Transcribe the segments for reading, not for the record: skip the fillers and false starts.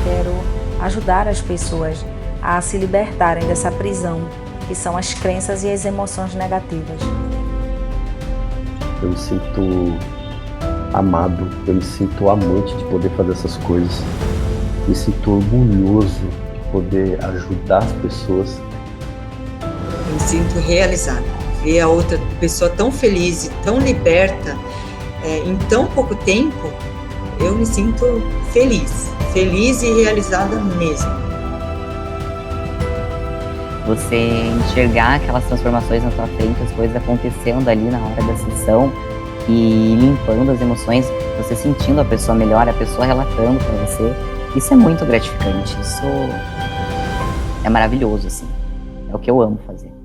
quero ajudar as pessoas a se libertarem dessa prisão, que são as crenças e as emoções negativas. Eu me sinto amado, eu me sinto amante de poder fazer essas coisas. Me sinto orgulhoso de poder ajudar as pessoas. Eu me sinto realizada. Ver a outra pessoa tão feliz e tão liberta em tão pouco tempo, eu me sinto feliz e realizada mesmo. Você enxergar aquelas transformações na sua frente, as coisas acontecendo ali na hora da sessão e limpando as emoções, você sentindo a pessoa melhor, a pessoa relatando para você, isso é muito gratificante, isso é maravilhoso, assim, é o que eu amo fazer.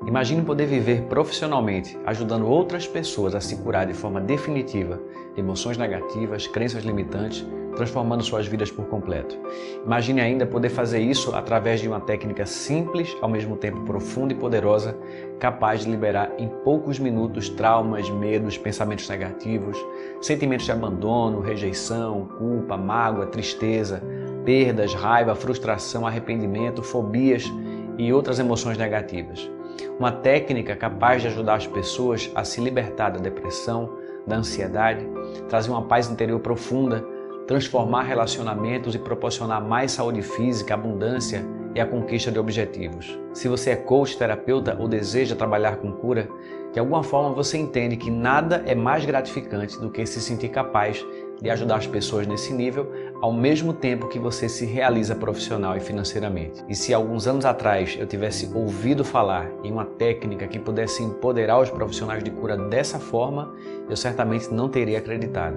Imagine poder viver profissionalmente, ajudando outras pessoas a se curar de forma definitiva de emoções negativas, crenças limitantes, transformando suas vidas por completo. Imagine ainda poder fazer isso através de uma técnica simples, ao mesmo tempo profunda e poderosa, capaz de liberar em poucos minutos traumas, medos, pensamentos negativos, sentimentos de abandono, rejeição, culpa, mágoa, tristeza, perdas, raiva, frustração, arrependimento, fobias e outras emoções negativas. Uma técnica capaz de ajudar as pessoas a se libertar da depressão, da ansiedade, trazer uma paz interior profunda, transformar relacionamentos e proporcionar mais saúde física, abundância e a conquista de objetivos. Se você é coach, terapeuta ou deseja trabalhar com cura, de alguma forma você entende que nada é mais gratificante do que se sentir capaz de ajudar as pessoas nesse nível, ao mesmo tempo que você se realiza profissional e financeiramente. E se alguns anos atrás eu tivesse ouvido falar em uma técnica que pudesse empoderar os profissionais de cura dessa forma, eu certamente não teria acreditado.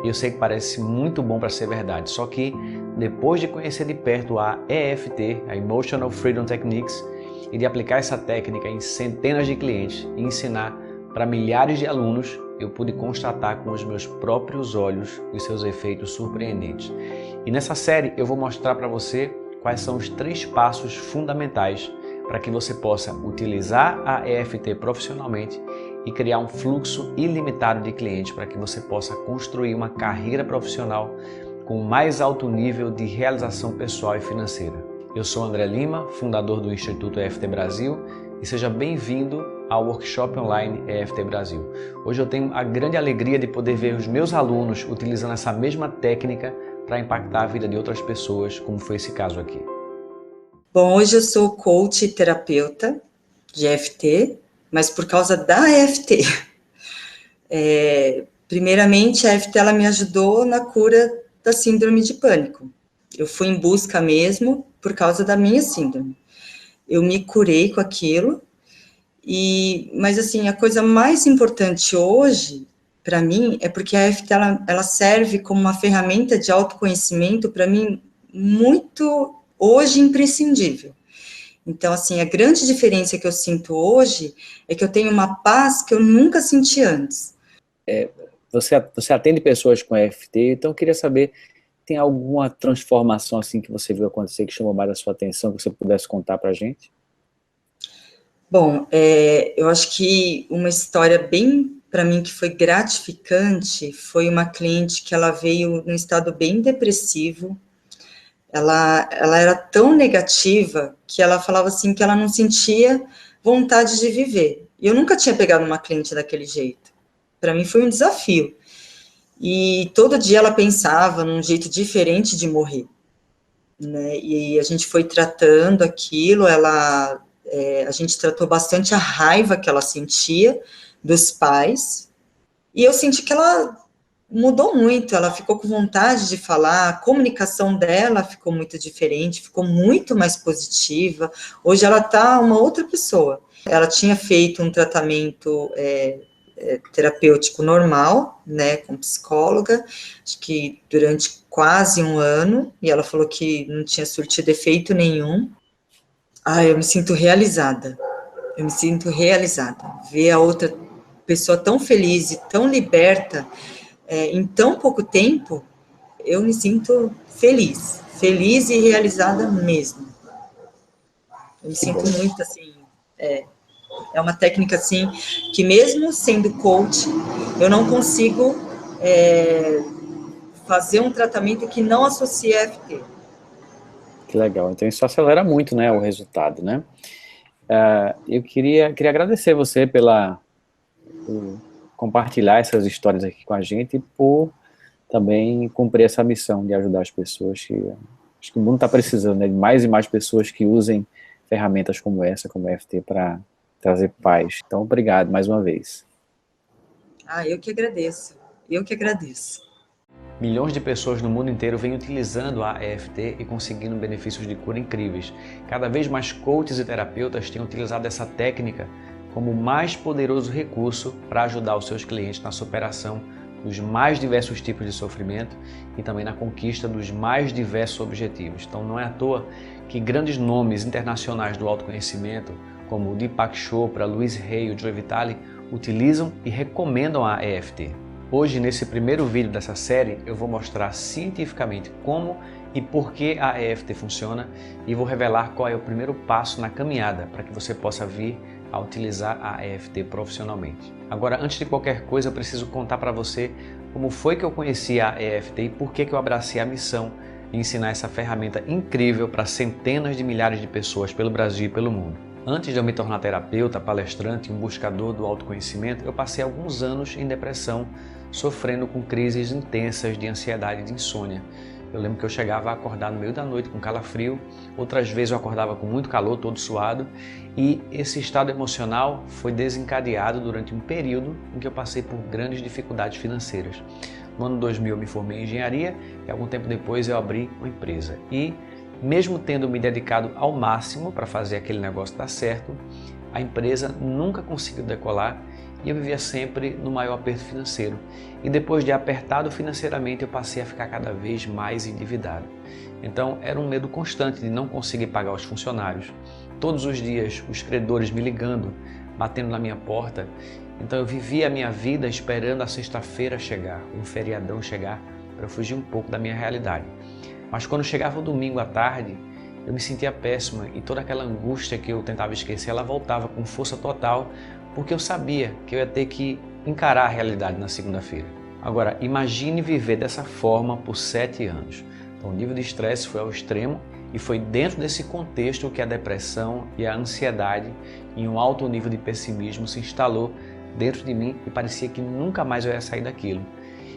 E eu sei que parece muito bom para ser verdade, só que depois de conhecer de perto a EFT, a Emotional Freedom Techniques, e de aplicar essa técnica em centenas de clientes e ensinar para milhares de alunos, eu pude constatar com os meus próprios olhos os seus efeitos surpreendentes. E nessa série eu vou mostrar para você quais são os 3 passos fundamentais para que você possa utilizar a EFT profissionalmente e criar um fluxo ilimitado de clientes para que você possa construir uma carreira profissional com o mais alto nível de realização pessoal e financeira. Eu sou André Lima, fundador do Instituto EFT Brasil, e seja bem-vindo ao Workshop Online EFT Brasil. Hoje eu tenho a grande alegria de poder ver os meus alunos utilizando essa mesma técnica para impactar a vida de outras pessoas, como foi esse caso aqui. Bom, hoje eu sou coach e terapeuta de EFT, mas por causa da EFT. Primeiramente, a EFT ela me ajudou na cura da síndrome de pânico. Eu fui em busca mesmo por causa da minha síndrome. Eu me curei com aquilo, mas assim, a coisa mais importante hoje, para mim, é porque a EFT ela serve como uma ferramenta de autoconhecimento, para mim, muito, hoje, imprescindível. Então, assim, a grande diferença que eu sinto hoje é que eu tenho uma paz que eu nunca senti antes. Você atende pessoas com EFT, então eu queria saber, tem alguma transformação assim que você viu acontecer que chamou mais a sua atenção, que você pudesse contar para a gente? Bom, eu acho que uma história bem, para mim, que foi gratificante, foi uma cliente que ela veio num estado bem depressivo. Ela era tão negativa que ela falava assim que ela não sentia vontade de viver. E eu nunca tinha pegado uma cliente daquele jeito. Para mim foi um desafio. E todo dia ela pensava num jeito diferente de morrer, né? E a gente foi tratando aquilo, a gente tratou bastante a raiva que ela sentia dos pais, e eu senti que ela mudou muito, ela ficou com vontade de falar, a comunicação dela ficou muito diferente, ficou muito mais positiva. Hoje ela está uma outra pessoa. Ela tinha feito um tratamento terapêutico normal, né, com psicóloga, acho que durante quase 1 ano, e ela falou que não tinha surtido efeito nenhum. Eu me sinto realizada, ver a outra pessoa tão feliz e tão liberta, em tão pouco tempo, eu me sinto feliz e realizada mesmo. Eu me sinto muito, assim, é uma técnica, assim, que mesmo sendo coach, eu não consigo fazer um tratamento que não associe a EFT. Que legal. Então isso acelera muito, né, o resultado, né? Eu queria agradecer você por compartilhar essas histórias aqui com a gente e por também cumprir essa missão de ajudar as pessoas. Acho que o mundo está precisando, né, de mais e mais pessoas que usem ferramentas como essa, como a EFT, para trazer paz. Então, obrigado mais uma vez. Eu que agradeço. Eu que agradeço. Milhões de pessoas no mundo inteiro vêm utilizando a EFT e conseguindo benefícios de cura incríveis. Cada vez mais coaches e terapeutas têm utilizado essa técnica como o mais poderoso recurso para ajudar os seus clientes na superação dos mais diversos tipos de sofrimento e também na conquista dos mais diversos objetivos. Então não é à toa que grandes nomes internacionais do autoconhecimento, como Deepak Chopra, Louise Hay, o Joe Vitale, utilizam e recomendam a EFT. Hoje, nesse primeiro vídeo dessa série, eu vou mostrar cientificamente como e por que a EFT funciona e vou revelar qual é o primeiro passo na caminhada para que você possa vir a utilizar a EFT profissionalmente. Agora, antes de qualquer coisa, eu preciso contar para você como foi que eu conheci a EFT e por que eu abracei a missão de ensinar essa ferramenta incrível para centenas de milhares de pessoas pelo Brasil e pelo mundo. Antes de eu me tornar terapeuta, palestrante e um buscador do autoconhecimento, eu passei alguns anos em depressão, sofrendo com crises intensas de ansiedade e de insônia. Eu lembro que eu chegava a acordar no meio da noite com calafrio, outras vezes eu acordava com muito calor, todo suado, e esse estado emocional foi desencadeado durante um período em que eu passei por grandes dificuldades financeiras. No ano 2000 eu me formei em engenharia e algum tempo depois eu abri uma empresa. E mesmo tendo me dedicado ao máximo para fazer aquele negócio dar certo, a empresa nunca conseguiu decolar e eu vivia sempre no maior aperto financeiro. E depois de apertado financeiramente, eu passei a ficar cada vez mais endividado. Então era um medo constante de não conseguir pagar os funcionários. Todos os dias, os credores me ligando, batendo na minha porta. Então eu vivia a minha vida esperando a sexta-feira chegar, um feriadão chegar, para eu fugir um pouco da minha realidade. Mas quando chegava o domingo à tarde, eu me sentia péssima e toda aquela angústia que eu tentava esquecer, ela voltava com força total, porque eu sabia que eu ia ter que encarar a realidade na segunda-feira. Agora, imagine viver dessa forma por 7 anos. Então, o nível de estresse foi ao extremo e foi dentro desse contexto que a depressão e a ansiedade em um alto nível de pessimismo se instalou dentro de mim e parecia que nunca mais eu ia sair daquilo.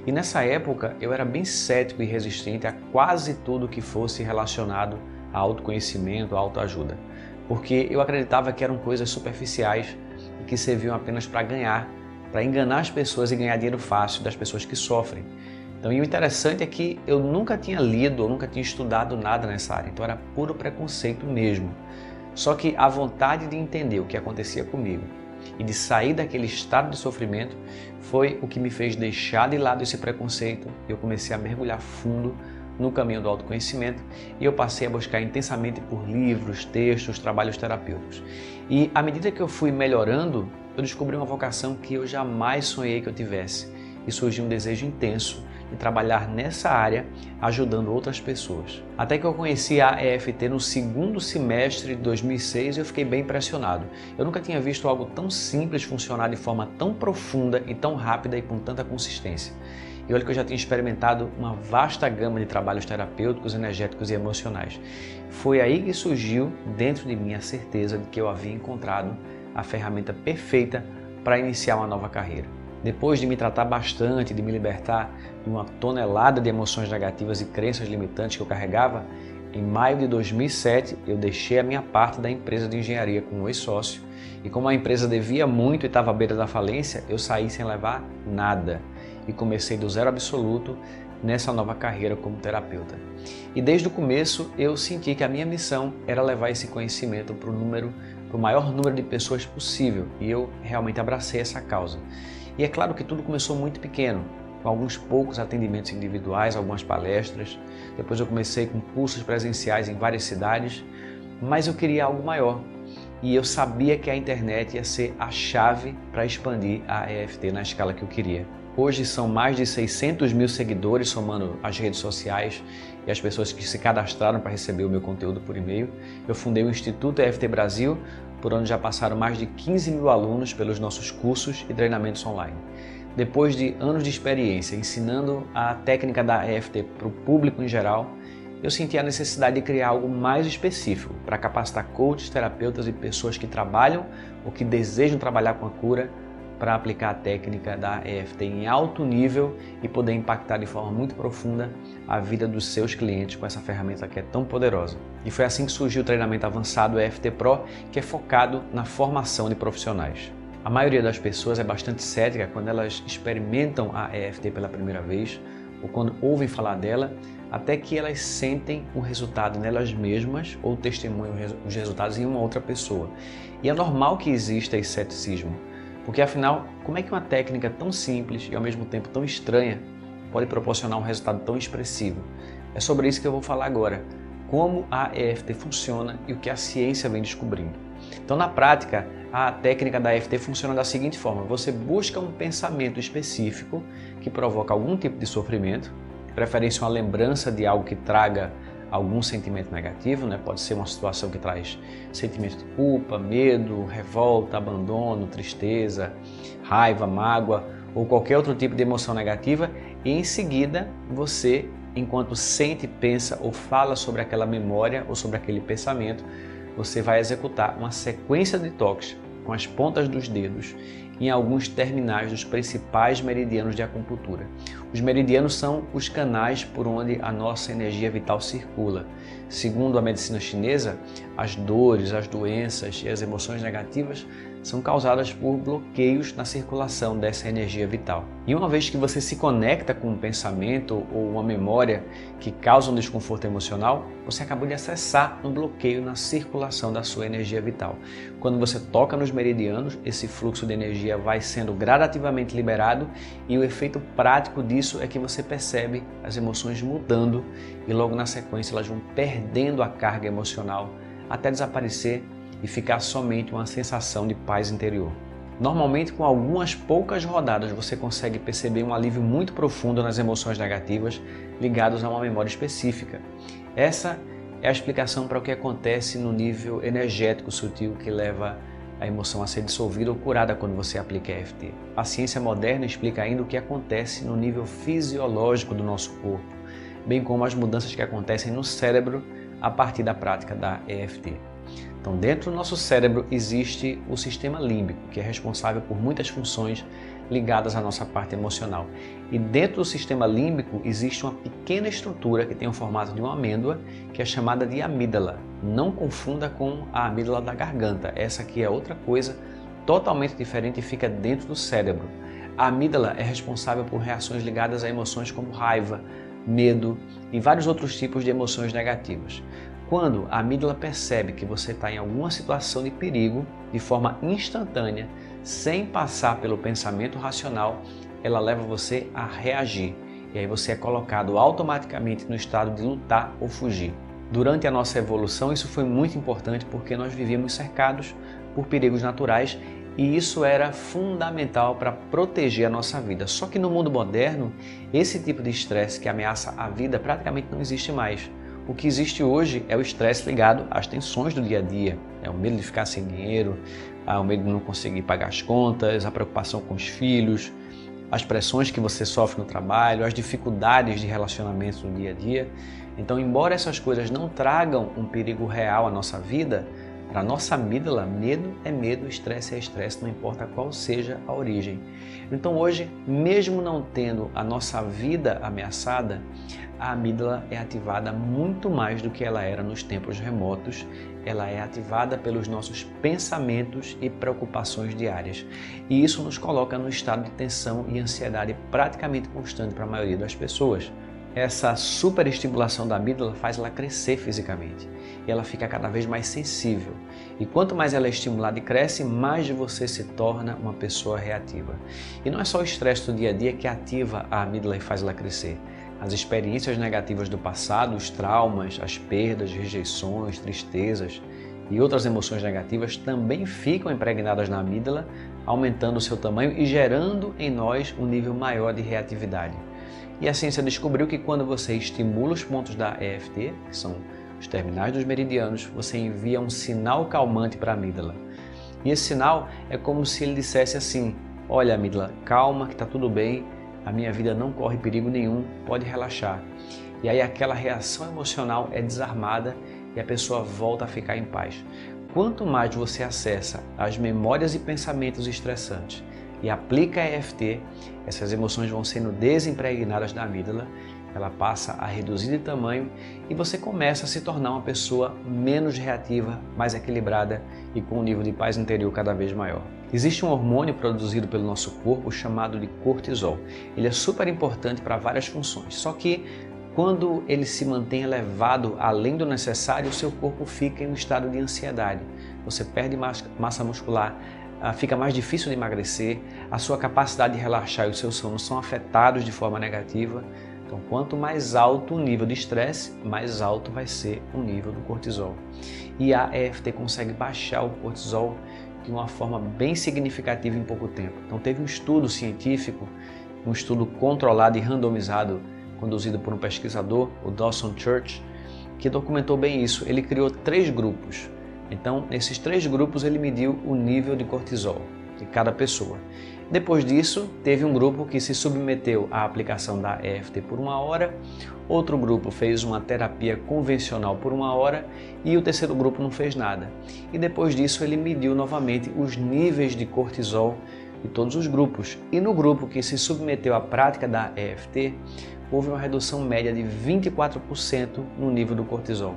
E nessa época eu era bem cético e resistente a quase tudo que fosse relacionado a autoconhecimento, a autoajuda, porque eu acreditava que eram coisas superficiais e que serviam apenas para enganar as pessoas e ganhar dinheiro fácil das pessoas que sofrem. Então, e o interessante é que eu nunca tinha lido ou nunca tinha estudado nada nessa área, então era puro preconceito mesmo. Só que a vontade de entender o que acontecia comigo e de sair daquele estado de sofrimento foi o que me fez deixar de lado esse preconceito. Eu comecei a mergulhar fundo no caminho do autoconhecimento e eu passei a buscar intensamente por livros, textos, trabalhos terapêuticos. E à medida que eu fui melhorando, eu descobri uma vocação que eu jamais sonhei que eu tivesse e surgiu um desejo intenso de trabalhar nessa área ajudando outras pessoas. Até que eu conheci a EFT no segundo semestre de 2006 e eu fiquei bem impressionado. Eu nunca tinha visto algo tão simples funcionar de forma tão profunda e tão rápida e com tanta consistência. E olha que eu já tinha experimentado uma vasta gama de trabalhos terapêuticos, energéticos e emocionais. Foi aí que surgiu dentro de mim a certeza de que eu havia encontrado a ferramenta perfeita para iniciar uma nova carreira. Depois de me tratar bastante, de me libertar de uma tonelada de emoções negativas e crenças limitantes que eu carregava, em maio de 2007 eu deixei a minha parte da empresa de engenharia com um ex-sócio e como a empresa devia muito e estava à beira da falência, eu saí sem levar nada e comecei do zero absoluto nessa nova carreira como terapeuta. E desde o começo eu senti que a minha missão era levar esse conhecimento para o maior número de pessoas possível e eu realmente abracei essa causa. E é claro que tudo começou muito pequeno, com alguns poucos atendimentos individuais, algumas palestras. Depois eu comecei com cursos presenciais em várias cidades, mas eu queria algo maior. E eu sabia que a internet ia ser a chave para expandir a EFT na escala que eu queria. Hoje são mais de 600 mil seguidores, somando as redes sociais e as pessoas que se cadastraram para receber o meu conteúdo por e-mail. Eu fundei o Instituto EFT Brasil, por onde já passaram mais de 15 mil alunos pelos nossos cursos e treinamentos online. depois de anos de experiência ensinando a técnica da EFT para o público em geral, eu senti a necessidade de criar algo mais específico para capacitar coaches, terapeutas e pessoas que trabalham ou que desejam trabalhar com a cura para aplicar a técnica da EFT em alto nível e poder impactar de forma muito profunda a vida dos seus clientes com essa ferramenta que é tão poderosa. E foi assim que surgiu o treinamento avançado EFT Pro, que é focado na formação de profissionais. A maioria das pessoas é bastante cética quando elas experimentam a EFT pela primeira vez ou quando ouvem falar dela, até que elas sentem o resultado nelas mesmas ou testemunham os resultados em uma outra pessoa. E é normal que exista esse ceticismo, porque afinal, como é que uma técnica tão simples e ao mesmo tempo tão estranha pode proporcionar um resultado tão expressivo? É sobre isso que eu vou falar agora, como a EFT funciona e o que a ciência vem descobrindo. Então, na prática, a técnica da EFT funciona da seguinte forma: você busca um pensamento específico que provoca algum tipo de sofrimento, de preferência uma lembrança de algo que traga algum sentimento negativo, né? Pode ser uma situação que traz sentimento de culpa, medo, revolta, abandono, tristeza, raiva, mágoa ou qualquer outro tipo de emoção negativa, e em seguida você, enquanto sente, pensa ou fala sobre aquela memória ou sobre aquele pensamento, você vai executar uma sequência de toques com as pontas dos dedos em alguns terminais dos principais meridianos de acupuntura. Os meridianos são os canais por onde a nossa energia vital circula. Segundo a medicina chinesa, as dores, as doenças e as emoções negativas são causadas por bloqueios na circulação dessa energia vital. E uma vez que você se conecta com um pensamento ou uma memória que causa um desconforto emocional, você acabou de acessar um bloqueio na circulação da sua energia vital. Quando você toca nos meridianos, esse fluxo de energia vai sendo gradativamente liberado e o efeito prático disso é que você percebe as emoções mudando e logo na sequência elas vão perdendo a carga emocional até desaparecer e ficar somente uma sensação de paz interior. Normalmente, com algumas poucas rodadas, você consegue perceber um alívio muito profundo nas emoções negativas ligadas a uma memória específica. Essa é a explicação para o que acontece no nível energético sutil que leva a emoção a ser dissolvida ou curada quando você aplica EFT. A ciência moderna explica ainda o que acontece no nível fisiológico do nosso corpo, bem como as mudanças que acontecem no cérebro a partir da prática da EFT. Então, dentro do nosso cérebro existe o sistema límbico, que é responsável por muitas funções ligadas à nossa parte emocional. E dentro do sistema límbico existe uma pequena estrutura que tem o formato de uma amêndoa, que é chamada de amígdala. Não confunda com a amígdala da garganta. Essa aqui é outra coisa totalmente diferente e fica dentro do cérebro. A amígdala é responsável por reações ligadas a emoções como raiva, medo e vários outros tipos de emoções negativas. Quando a amígdala percebe que você está em alguma situação de perigo, de forma instantânea, sem passar pelo pensamento racional, ela leva você a reagir. E aí você é colocado automaticamente no estado de lutar ou fugir. Durante a nossa evolução, isso foi muito importante porque nós vivíamos cercados por perigos naturais e isso era fundamental para proteger a nossa vida. Só que no mundo moderno, esse tipo de estresse que ameaça a vida praticamente não existe mais. O que existe hoje é o estresse ligado às tensões do dia a dia. É o medo de ficar sem dinheiro, o medo de não conseguir pagar as contas, a preocupação com os filhos, as pressões que você sofre no trabalho, as dificuldades de relacionamento no dia a dia. Então, embora essas coisas não tragam um perigo real à nossa vida, para a nossa amígdala, medo é medo, estresse é estresse, não importa qual seja a origem. Então hoje, mesmo não tendo a nossa vida ameaçada, a amígdala é ativada muito mais do que ela era nos tempos remotos. Ela é ativada pelos nossos pensamentos e preocupações diárias. E isso nos coloca no estado de tensão e ansiedade praticamente constante para a maioria das pessoas. Essa superestimulação da amígdala faz ela crescer fisicamente e ela fica cada vez mais sensível. E quanto mais ela é estimulada e cresce, mais você se torna uma pessoa reativa. E não é só o estresse do dia a dia que ativa a amígdala e faz ela crescer. As experiências negativas do passado, os traumas, as perdas, rejeições, tristezas e outras emoções negativas também ficam impregnadas na amígdala, aumentando o seu tamanho e gerando em nós um nível maior de reatividade. E a ciência descobriu que quando você estimula os pontos da EFT, que são os terminais dos meridianos, você envia um sinal calmante para a amígdala. E esse sinal é como se ele dissesse assim: olha, amígdala, calma que tá tudo bem, a minha vida não corre perigo nenhum, pode relaxar. E aí aquela reação emocional é desarmada e a pessoa volta a ficar em paz. Quanto mais você acessa as memórias e pensamentos estressantes e aplica a EFT, essas emoções vão sendo desimpregnadas da amígdala, ela passa a reduzir de tamanho e você começa a se tornar uma pessoa menos reativa, mais equilibrada e com um nível de paz interior cada vez maior. Existe um hormônio produzido pelo nosso corpo chamado de cortisol. Ele é super importante para várias funções, só que quando ele se mantém elevado além do necessário, o seu corpo fica em um estado de ansiedade. Você perde massa muscular, fica mais difícil de emagrecer, a sua capacidade de relaxar e o seu sono são afetados de forma negativa. Então, quanto mais alto o nível de estresse, mais alto vai ser o nível do cortisol. E a EFT consegue baixar o cortisol de uma forma bem significativa em pouco tempo. Então, teve um estudo científico, um estudo controlado e randomizado, conduzido por um pesquisador, o Dawson Church, que documentou bem isso. Ele criou 3 grupos. Então, nesses 3 grupos, ele mediu o nível de cortisol de cada pessoa. Depois disso, teve um grupo que se submeteu à aplicação da EFT por 1 hora, outro grupo fez uma terapia convencional por 1 hora e o terceiro grupo não fez nada. E depois disso, ele mediu novamente os níveis de cortisol de todos os grupos. E no grupo que se submeteu à prática da EFT, houve uma redução média de 24% no nível do cortisol.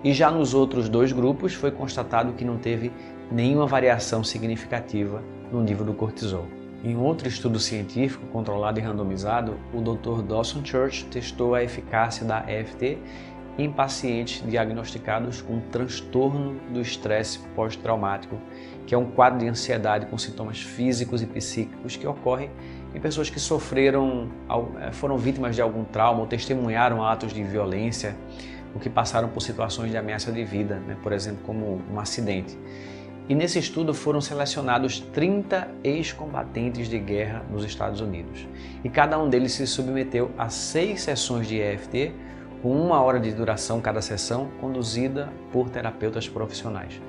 E já nos outros 2 grupos foi constatado que não teve nenhuma variação significativa no nível do cortisol. Em outro estudo científico controlado e randomizado, o Dr. Dawson Church testou a eficácia da EFT em pacientes diagnosticados com transtorno do estresse pós-traumático, que é um quadro de ansiedade com sintomas físicos e psíquicos que ocorre em pessoas que foram vítimas de algum trauma ou testemunharam atos de violência, ou que passaram por situações de ameaça de vida, por exemplo, como um acidente. E nesse estudo foram selecionados 30 ex-combatentes de guerra nos Estados Unidos. E cada um deles se submeteu a 6 sessões de EFT, com 1 hora de duração cada sessão, conduzida por terapeutas profissionais.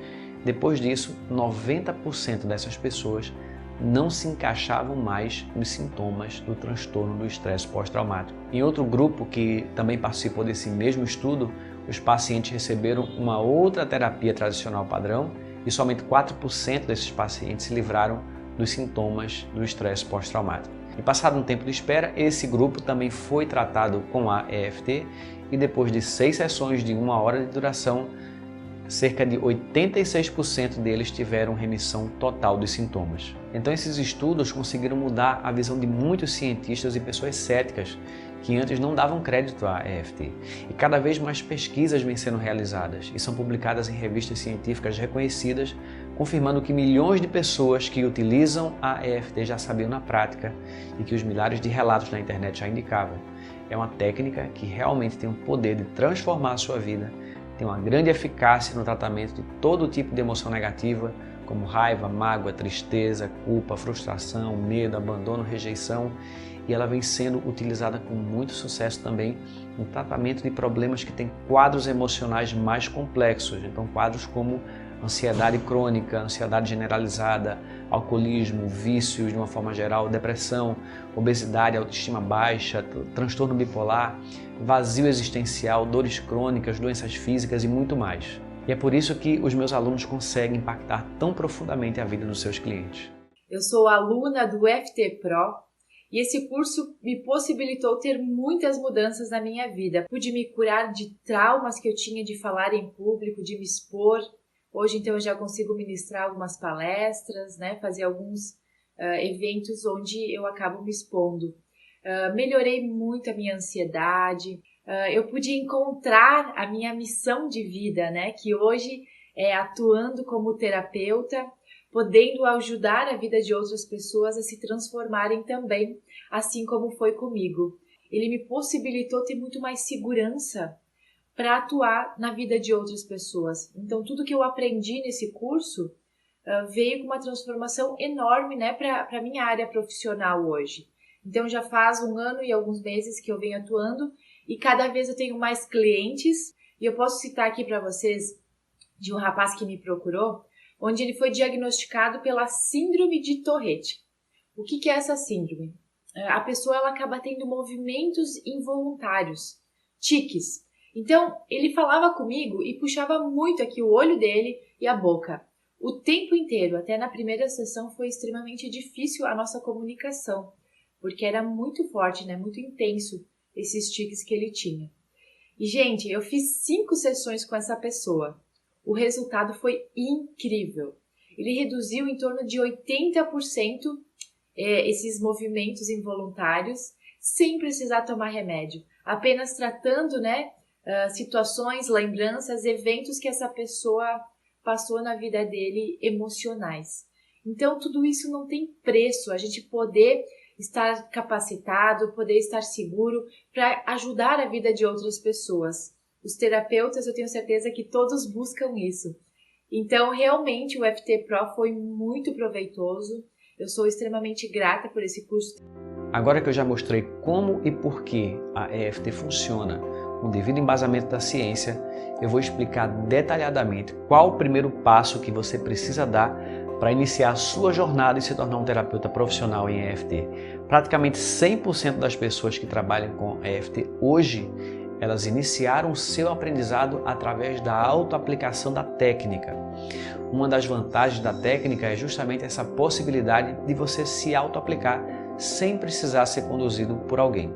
Depois disso, 90% dessas pessoas não se encaixavam mais nos sintomas do transtorno do estresse pós-traumático. Em outro grupo que também participou desse mesmo estudo, os pacientes receberam uma outra terapia tradicional padrão e somente 4% desses pacientes se livraram dos sintomas do estresse pós-traumático. E passado um tempo de espera, esse grupo também foi tratado com a EFT e depois de 6 sessões de 1 hora de duração, cerca de 86% deles tiveram remissão total dos sintomas. Então esses estudos conseguiram mudar a visão de muitos cientistas e pessoas céticas que antes não davam crédito à EFT. E cada vez mais pesquisas vêm sendo realizadas e são publicadas em revistas científicas reconhecidas, confirmando que milhões de pessoas que utilizam a EFT já sabiam na prática e que os milhares de relatos na internet já indicavam. É uma técnica que realmente tem o poder de transformar a sua vida, tem uma grande eficácia no tratamento de todo tipo de emoção negativa, como raiva, mágoa, tristeza, culpa, frustração, medo, abandono, rejeição, e ela vem sendo utilizada com muito sucesso também no tratamento de problemas que têm quadros emocionais mais complexos, então quadros como ansiedade crônica, ansiedade generalizada, alcoolismo, vícios de uma forma geral, depressão, obesidade, autoestima baixa, transtorno bipolar, vazio existencial, dores crônicas, doenças físicas e muito mais. E é por isso que os meus alunos conseguem impactar tão profundamente a vida dos seus clientes. Eu sou aluna do FT Pro e esse curso me possibilitou ter muitas mudanças na minha vida. Pude me curar de traumas que eu tinha de falar em público, de me expor. Hoje, então, eu já consigo ministrar algumas palestras, fazer alguns eventos onde eu acabo me expondo. Melhorei muito a minha ansiedade. Eu pude encontrar a minha missão de vida, que hoje é atuando como terapeuta, podendo ajudar a vida de outras pessoas a se transformarem também, assim como foi comigo. Ele me possibilitou ter muito mais segurança para atuar na vida de outras pessoas. Então, tudo que eu aprendi nesse curso veio com uma transformação enorme, para a minha área profissional hoje. Então, já faz 1 ano e alguns meses que eu venho atuando e cada vez eu tenho mais clientes. E eu posso citar aqui para vocês de um rapaz que me procurou, onde ele foi diagnosticado pela síndrome de Tourette. O que é essa síndrome? A pessoa ela acaba tendo movimentos involuntários, tiques. Então, ele falava comigo e puxava muito aqui o olho dele e a boca. O tempo inteiro, até na primeira sessão, foi extremamente difícil a nossa comunicação, porque era muito forte, né? Muito intenso esses tiques que ele tinha. E, gente, eu fiz 5 sessões com essa pessoa. O resultado foi incrível. Ele reduziu em torno de 80% esses movimentos involuntários, sem precisar tomar remédio, apenas tratando, né, situações, lembranças, eventos que essa pessoa passou na vida dele emocionais. Então, tudo isso não tem preço, a gente poder estar capacitado, poder estar seguro para ajudar a vida de outras pessoas. Os terapeutas, eu tenho certeza que todos buscam isso. Então, realmente, o EFT Pro foi muito proveitoso. Eu sou extremamente grata por esse curso. Agora que eu já mostrei como e por que a EFT funciona, com o devido embasamento da ciência, eu vou explicar detalhadamente qual o primeiro passo que você precisa dar para iniciar a sua jornada e se tornar um terapeuta profissional em EFT. Praticamente 100% das pessoas que trabalham com EFT hoje, elas iniciaram o seu aprendizado através da autoaplicação da técnica. Uma das vantagens da técnica é justamente essa possibilidade de você se autoaplicar sem precisar ser conduzido por alguém.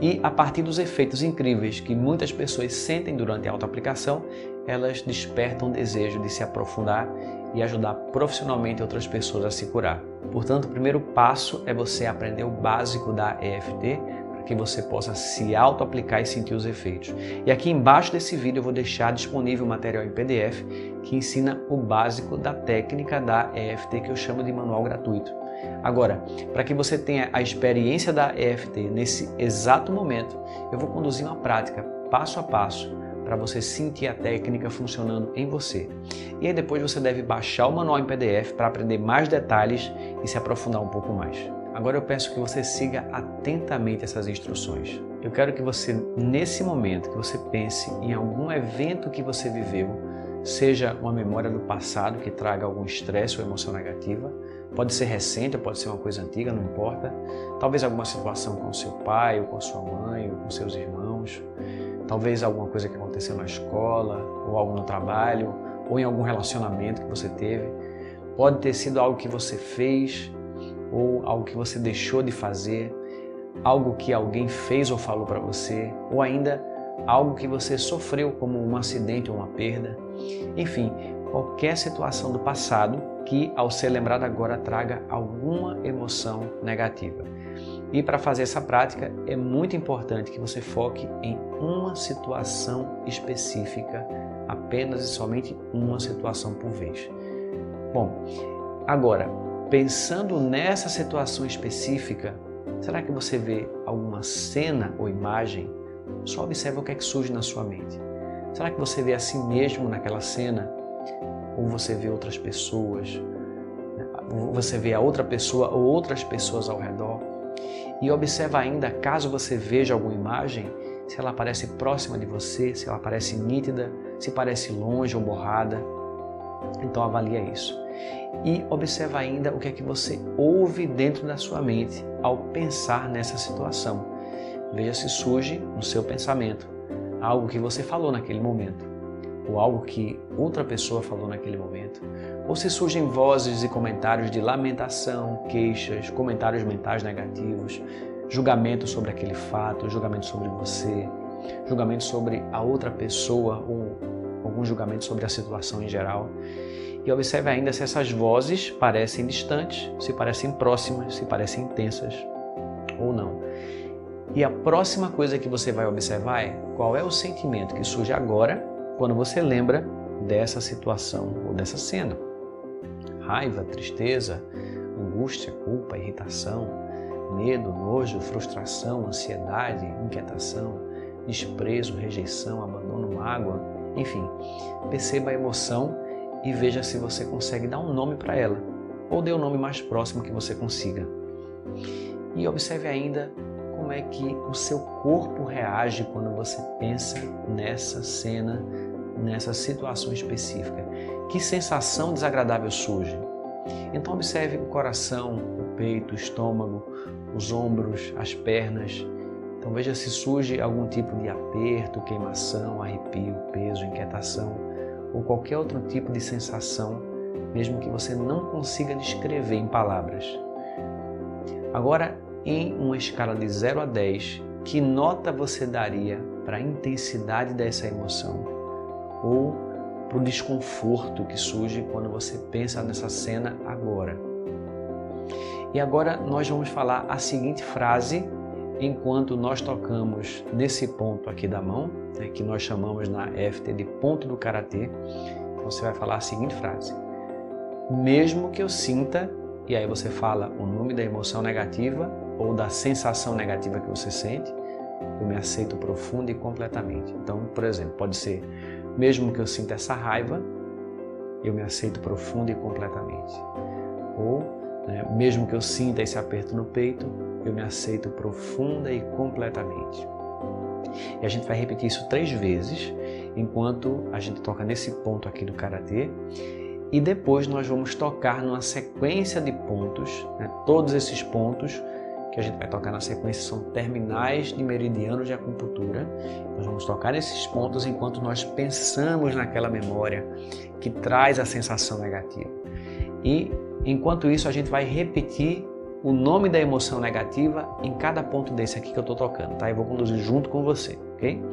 E a partir dos efeitos incríveis que muitas pessoas sentem durante a autoaplicação, elas despertam o desejo de se aprofundar e ajudar profissionalmente outras pessoas a se curar. Portanto, o primeiro passo é você aprender o básico da EFT, que você possa se auto-aplicar e sentir os efeitos. E aqui embaixo desse vídeo eu vou deixar disponível o material em PDF que ensina o básico da técnica da EFT, que eu chamo de manual gratuito. Agora, para que você tenha a experiência da EFT nesse exato momento, eu vou conduzir uma prática passo a passo para você sentir a técnica funcionando em você. E aí depois você deve baixar o manual em PDF para aprender mais detalhes e se aprofundar um pouco mais. Agora eu peço que você siga atentamente essas instruções. Eu quero que você, nesse momento, que você pense em algum evento que você viveu, seja uma memória do passado que traga algum estresse ou emoção negativa, pode ser recente ou pode ser uma coisa antiga, não importa. Talvez alguma situação com seu pai, ou com sua mãe, ou com seus irmãos. Talvez alguma coisa que aconteceu na escola, ou algo no trabalho, ou em algum relacionamento que você teve. Pode ter sido algo que você fez, ou algo que você deixou de fazer, algo que alguém fez ou falou para você, ou ainda algo que você sofreu como um acidente ou uma perda. Enfim, qualquer situação do passado que, ao ser lembrada agora, traga alguma emoção negativa. E para fazer essa prática, é muito importante que você foque em uma situação específica, apenas e somente uma situação por vez. Bom, agora, pensando nessa situação específica, será que você vê alguma cena ou imagem? Só observe o que é que surge na sua mente. Será que você vê a si mesmo naquela cena? Ou você vê outras pessoas? Você vê a outra pessoa ou outras pessoas ao redor? E observa ainda, caso você veja alguma imagem, se ela parece próxima de você, se ela parece nítida, se parece longe ou borrada. Então avalia isso. E observa ainda o que é que você ouve dentro da sua mente ao pensar nessa situação. Veja se surge no seu pensamento algo que você falou naquele momento, ou algo que outra pessoa falou naquele momento, ou se surgem vozes e comentários de lamentação, queixas, comentários mentais negativos, julgamento sobre aquele fato, julgamento sobre você, julgamento sobre a outra pessoa ou algum julgamento sobre a situação em geral. E observe ainda se essas vozes parecem distantes, se parecem próximas, se parecem intensas ou não. E a próxima coisa que você vai observar é qual é o sentimento que surge agora quando você lembra dessa situação ou dessa cena. Raiva, tristeza, angústia, culpa, irritação, medo, nojo, frustração, ansiedade, inquietação, desprezo, rejeição, abandono, mágoa, enfim. Perceba a emoção e veja se você consegue dar um nome para ela, ou dê o nome mais próximo que você consiga. E observe ainda como é que o seu corpo reage quando você pensa nessa cena, nessa situação específica. Que sensação desagradável surge? Então observe o coração, o peito, o estômago, os ombros, as pernas. Então veja se surge algum tipo de aperto, queimação, arrepio, peso, inquietação ou qualquer outro tipo de sensação, mesmo que você não consiga descrever em palavras. Agora, em uma escala de 0 a 10, que nota você daria para a intensidade dessa emoção ou para o desconforto que surge quando você pensa nessa cena agora? E agora nós vamos falar a seguinte frase enquanto nós tocamos nesse ponto aqui da mão, né, que nós chamamos na EFT de ponto do Karatê. Então você vai falar a seguinte frase: mesmo que eu sinta, e aí você fala o nome da emoção negativa ou da sensação negativa que você sente, eu me aceito profundo e completamente. Então, por exemplo, pode ser: mesmo que eu sinta essa raiva, eu me aceito profundo e completamente. Ou, mesmo que eu sinta esse aperto no peito, eu me aceito profunda e completamente. E a gente vai repetir isso 3 vezes, enquanto a gente toca nesse ponto aqui do Karatê. E depois nós vamos tocar numa sequência de pontos, todos esses pontos que a gente vai tocar na sequência são terminais de meridianos de acupuntura. Nós vamos tocar nesses pontos enquanto nós pensamos naquela memória que traz a sensação negativa. E enquanto isso a gente vai repetir o nome da emoção negativa em cada ponto desse aqui que eu estou tocando, tá? Eu vou conduzir junto com você, ok?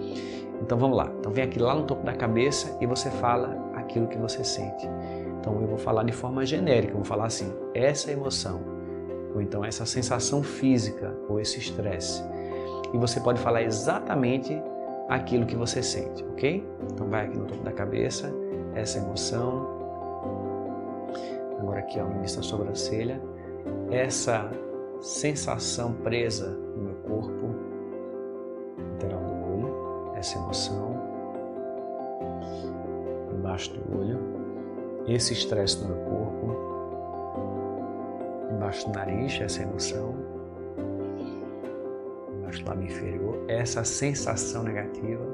Então vamos lá. Então vem aqui lá no topo da cabeça e você fala aquilo que você sente. Então eu vou falar de forma genérica, eu vou falar assim: essa emoção, ou então essa sensação física, ou esse estresse. E você pode falar exatamente aquilo que você sente, ok? Então vai aqui no topo da cabeça, essa emoção. Agora aqui, ó, no início da sobrancelha. Essa sensação presa no meu corpo, lateral do olho, essa emoção, embaixo do olho, esse estresse no meu corpo, embaixo do nariz, essa emoção, embaixo do lábio inferior, essa sensação negativa,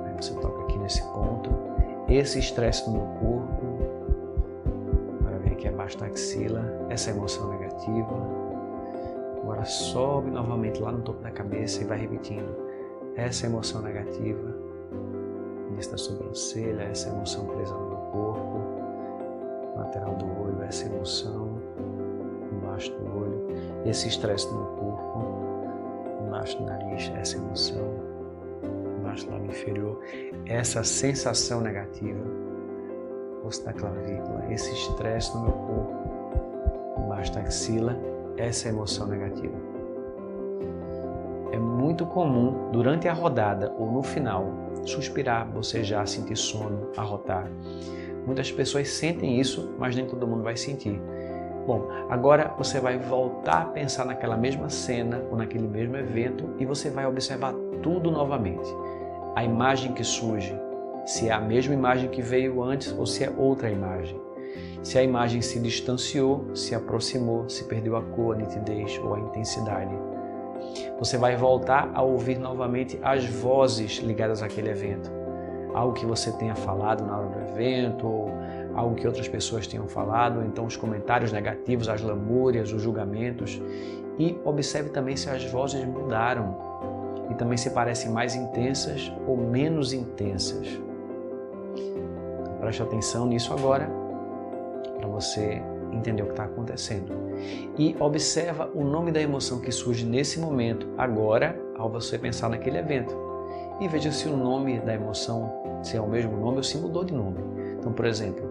aí você toca aqui nesse ponto, esse estresse no meu corpo, aqui abaixo da axila, essa emoção negativa. Agora sobe novamente lá no topo da cabeça e vai repetindo essa emoção negativa, início da sobrancelha, essa emoção presa no meu corpo, lateral do olho, essa emoção, embaixo do olho, esse estresse no meu corpo, embaixo do nariz, essa emoção, embaixo do lábio inferior, essa sensação negativa, osso da clavícula, esse estresse no meu corpo, embaixo da axila, essa emoção negativa. É muito comum durante a rodada ou no final suspirar, bocejar, sentir sono, arrotar. Muitas pessoas sentem isso, mas nem todo mundo vai sentir. Bom, agora você vai voltar a pensar naquela mesma cena ou naquele mesmo evento e você vai observar tudo novamente. A imagem que surge, se é a mesma imagem que veio antes ou se é outra imagem. Se a imagem se distanciou, se aproximou, se perdeu a cor, a nitidez ou a intensidade. Você vai voltar a ouvir novamente as vozes ligadas àquele evento. Algo que você tenha falado na hora do evento, ou algo que outras pessoas tenham falado, ou então os comentários negativos, as lamúrias, os julgamentos. E observe também se as vozes mudaram e também se parecem mais intensas ou menos intensas. Preste atenção nisso agora, para você entender o que está acontecendo. E observa o nome da emoção que surge nesse momento, agora, ao você pensar naquele evento. E veja se o nome da emoção, se é o mesmo nome ou se mudou de nome. Então, por exemplo,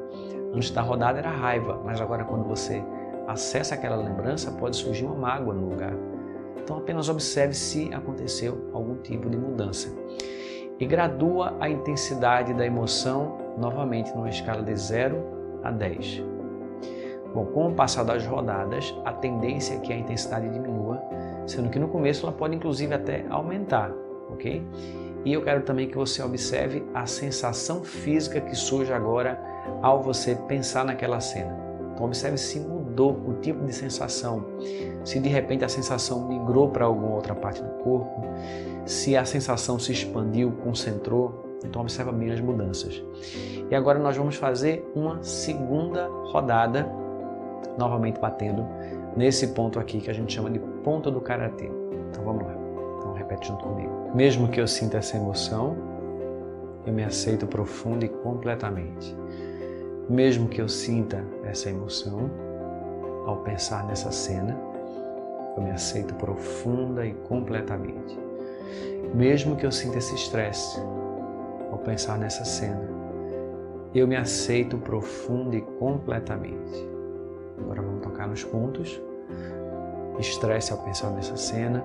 antes da rodada era raiva, mas agora quando você acessa aquela lembrança, pode surgir uma mágoa no lugar. Então, apenas observe se aconteceu algum tipo de mudança. E gradua a intensidade da emoção novamente numa escala de 0 a 10. Bom, com o passar das rodadas, a tendência é que a intensidade diminua, sendo que no começo ela pode inclusive até aumentar, ok? E eu quero também que você observe a sensação física que surge agora ao você pensar naquela cena. Então observe se mudou o tipo de sensação, se de repente a sensação migrou para alguma outra parte do corpo, se a sensação se expandiu, concentrou. Então observa bem as mudanças. E agora nós vamos fazer uma segunda rodada, novamente batendo nesse ponto aqui que a gente chama de ponto do karatê. Então vamos lá, então repete junto comigo. Mesmo que eu sinta essa emoção, eu me aceito profunda e completamente. Mesmo que eu sinta essa emoção, ao pensar nessa cena, eu me aceito profunda e completamente. Mesmo que eu sinta esse estresse, ao pensar nessa cena, eu me aceito profunda e completamente. Agora vamos tocar nos pontos. Estresse ao pensar nessa cena.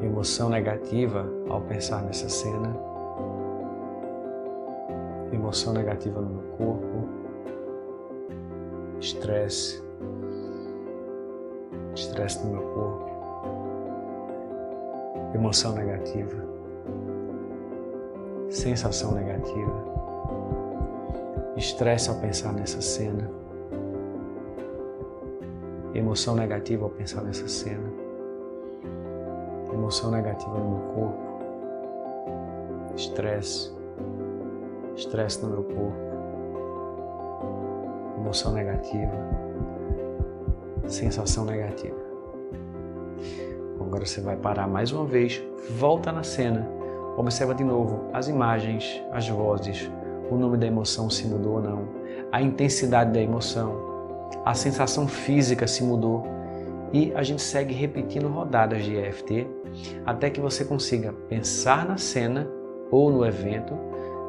Emoção negativa ao pensar nessa cena. Emoção negativa no meu corpo. Estresse. Estresse no meu corpo. Emoção negativa. Sensação negativa. Estresse ao pensar nessa cena. Emoção negativa ao pensar nessa cena. Emoção negativa no meu corpo. Estresse. Estresse no meu corpo. Emoção negativa. Sensação negativa. Agora você vai parar mais uma vez, volta na cena, observa de novo as imagens, as vozes, o nome da emoção se mudou ou não, a intensidade da emoção, a sensação física se mudou e a gente segue repetindo rodadas de EFT até que você consiga pensar na cena ou no evento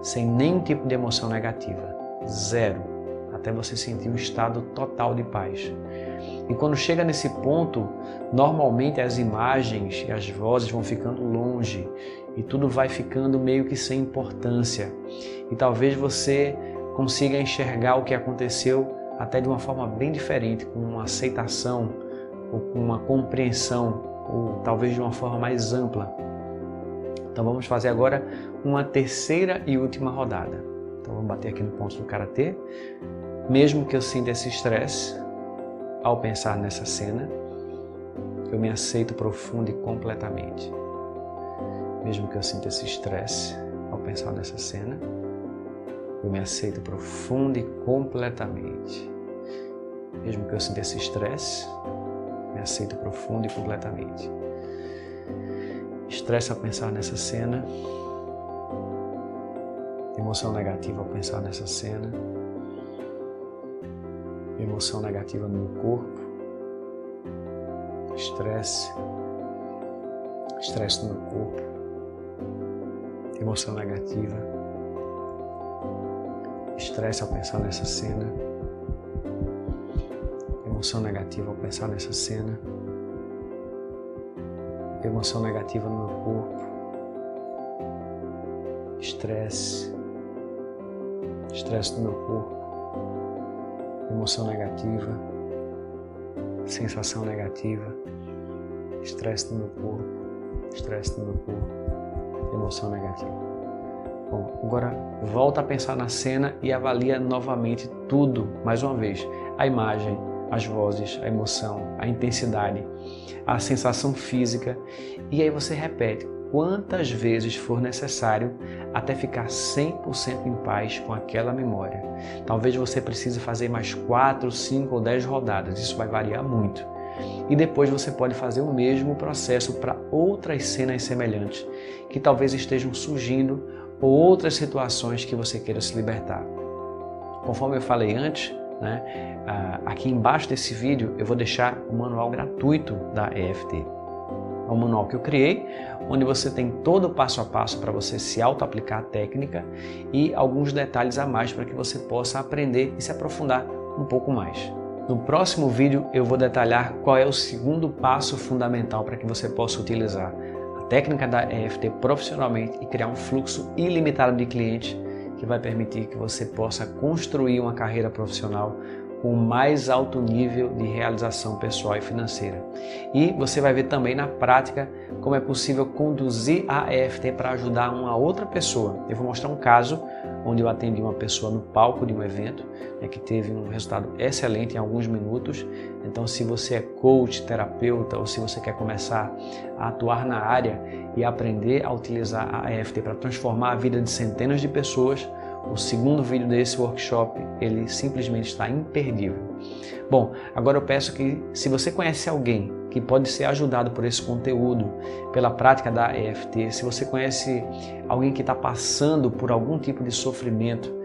sem nenhum tipo de emoção negativa, zero, até você sentir um estado total de paz. E quando chega nesse ponto, normalmente as imagens e as vozes vão ficando longe e tudo vai ficando meio que sem importância. E talvez você consiga enxergar o que aconteceu até de uma forma bem diferente, com uma aceitação ou com uma compreensão, ou talvez de uma forma mais ampla. Então vamos fazer agora uma terceira e última rodada. Então vamos bater aqui no ponto do karatê. Mesmo que eu sinta esse estresse, ao pensar nessa cena, eu me aceito profunda e completamente. Mesmo que eu sinta esse estresse, ao pensar nessa cena, eu me aceito profunda e completamente. Mesmo que eu sinta esse estresse, me aceito profunda e completamente. Estresse ao pensar nessa cena, emoção negativa ao pensar nessa cena, emoção negativa no meu corpo, estresse, estresse no meu corpo, emoção negativa, estresse ao pensar nessa cena, emoção negativa ao pensar nessa cena, emoção negativa no meu corpo, estresse, estresse no meu corpo, emoção negativa, sensação negativa, estresse no meu corpo, estresse no meu corpo, emoção negativa. Bom, agora volta a pensar na cena e avalia novamente tudo, mais uma vez, a imagem, as vozes, a emoção, a intensidade, a sensação física, e aí você repete quantas vezes for necessário até ficar 100% em paz com aquela memória. Talvez você precise fazer mais 4, 5 ou 10 rodadas, isso vai variar muito. E depois você pode fazer o mesmo processo para outras cenas semelhantes que talvez estejam surgindo ou outras situações que você queira se libertar. Conforme eu falei antes, aqui embaixo desse vídeo eu vou deixar o manual gratuito da EFT. É um manual que eu criei, onde você tem todo o passo a passo para você se auto-aplicar a técnica e alguns detalhes a mais para que você possa aprender e se aprofundar um pouco mais. No próximo vídeo eu vou detalhar qual é o segundo passo fundamental para que você possa utilizar a técnica da EFT profissionalmente e criar um fluxo ilimitado de clientes que vai permitir que você possa construir uma carreira profissional com o mais alto nível de realização pessoal e financeira. E você vai ver também na prática como é possível conduzir a EFT para ajudar uma outra pessoa. Eu vou mostrar um caso onde eu atendi uma pessoa no palco de um evento que teve um resultado excelente em alguns minutos. Então, se você é coach, terapeuta ou se você quer começar a atuar na área e aprender a utilizar a EFT para transformar a vida de centenas de pessoas, o segundo vídeo desse workshop, ele simplesmente está imperdível. Bom, agora eu peço que, se você conhece alguém que pode ser ajudado por esse conteúdo, pela prática da EFT, se você conhece alguém que está passando por algum tipo de sofrimento,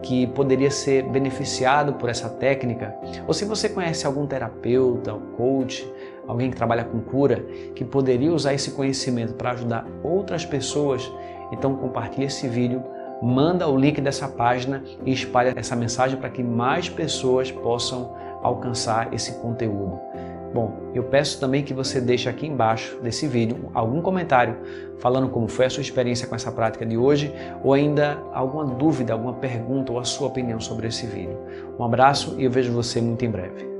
que poderia ser beneficiado por essa técnica, ou se você conhece algum terapeuta, coach, alguém que trabalha com cura, que poderia usar esse conhecimento para ajudar outras pessoas, então compartilhe esse vídeo, manda o link dessa página e espalhe essa mensagem para que mais pessoas possam alcançar esse conteúdo. Bom, eu peço também que você deixe aqui embaixo desse vídeo algum comentário falando como foi a sua experiência com essa prática de hoje ou ainda alguma dúvida, alguma pergunta ou a sua opinião sobre esse vídeo. Um abraço e eu vejo você muito em breve.